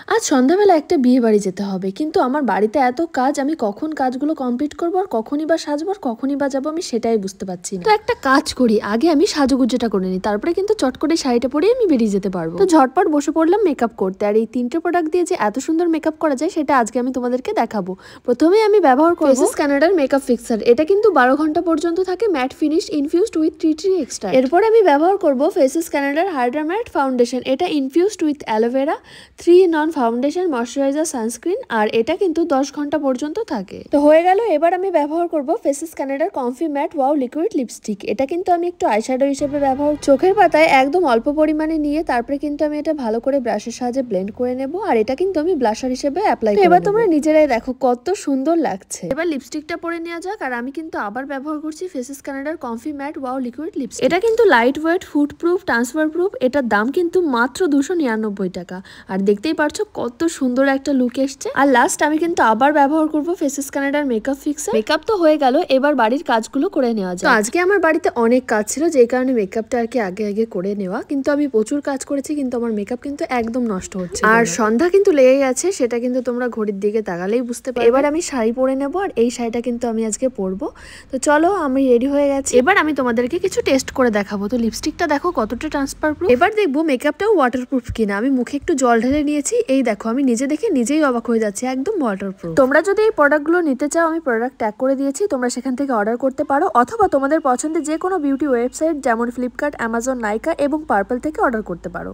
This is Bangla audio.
আজ সন্ধ্যাবেলা একটা বিয়ে বাড়ি যেতে হবে, কিন্তু আমার বাড়িতে এত কাজ, আমি কখন কাজগুলো কমপ্লিট করবো আর কখনই বা সাজবো আর কখনই বা যাবো আমি সেটাই বুঝতে পারছি না। তো একটা কাজ করি, আগে আমি সাজুগুজোটা করে নিই, তারপরে কিন্তু চট করে শাড়িটা পরে আমি বেরিয়ে যেতে পারবো। তো ঝটপট বসে পড়লাম মেকআপ করতে, আর এই 3টে প্রোডাক্ট দিয়ে যে এত সুন্দর মেকআপ করা যায় সেটা আজকে আমি তোমাদেরকে দেখাবো। প্রথমে আমি ব্যবহার করবো ফেসেস কানাডার মেকআপ ফিক্সার। এটা কিন্তু 12 ঘন্টা পর্যন্ত থাকে, matte finish, infused with tea tree extract. এরপর আমি ব্যবহার করবো ফেসেস কানাডার হাইড্রা ম্যাট ফাউন্ডেশন। এটা infused with aloe vera, 3 in 1 foundation, moisturizer, sunscreen, আর এটা কিন্তু 10 ঘন্টা পর্যন্ত থাকে। তো হয়ে গেল। এবার আমি ব্যবহার করব Faces Canada comfy matte wow liquid lipstick. এটা কিন্তু আমি একটু আইশ্যাডো হিসেবে ব্যবহার, চোখের পাতায় একদম অল্প পরিমাণে নিয়ে তারপরে কিন্তু আমি এটা ভালো করে ব্রাশের সাহায্যে ব্লেন্ড করে নেব, আর এটা কিন্তু আমি ব্লাশার হিসেবে অ্যাপ্লাই করব। এবার তোমরা নিজেরাই দেখো কত সুন্দর লাগছে। এবার লিপস্টিকটা পরে নেওয়া যাক, আর আমি কিন্তু আবার ব্যবহার করছি Faces Canada comfy matte wow liquid lipstick. এটা কিন্তু light weight, food proof, transfer proof. এটার দাম কিন্তু মাত্র 299 টাকা, আর দেখতেই পারছো কত সুন্দর একটা লুক এসছে। আর লাস্ট আমি কিন্তু আবার ব্যবহার করব ফেসেস কানাডার মেকআপ ফিক্সার। মেকআপ তো হয়ে গেল, এবার বাড়ির কাজগুলো করে নেওয়া যায়। তো আজকে আমার বাড়িতে অনেক কাজ ছিল, যে কারণে মেকআপটা আর কি আগে আগে করে নেওয়া, কিন্তু আমি প্রচুর কাজ করেছি, কিন্তু আমার মেকআপ কিন্তু একদম নষ্ট হচ্ছে। আর সন্ধ্যা কিন্তু লেগে গেছে, সেটা কিন্তু তোমরা ঘড়ির দিকে তাকালেই বুঝতে পারবে। এবার আমি শাড়ি পরে নেবো, আর এই শাড়িটা কিন্তু আমি আজকে পরবো। তো চলো, আমি রেডি হয়ে গেছি। এবার আমি তোমাদেরকে কিছু টেস্ট করে দেখাবো। তো লিপস্টিকটা দেখো কতটা ট্রান্সফার প্রুফ। এবার দেখবো মেকআপটাও ওয়াটারপ্রুফ কিনা। আমি মুখে একটু জল ঢেলে নিয়েছি, এই দেখো আমি নিজে দেখে নিজেই অবাক হয়ে যাচ্ছে, একদম ওয়াটারপ্রুফ। তোমরা যদি এই প্রোডাক্টগুলো নিতে চাও, আমি প্রোডাক্ট ট্যাগ করে দিয়েছি, তোমরা সেখান থেকে অর্ডার করতে পারো, অথবা তোমাদের পছন্দের যে কোনো বিউটি ওয়েবসাইট যেমন ফ্লিপকার্ট, অ্যামাজন, নাইকা এবং পার্পল থেকে অর্ডার করতে পারো।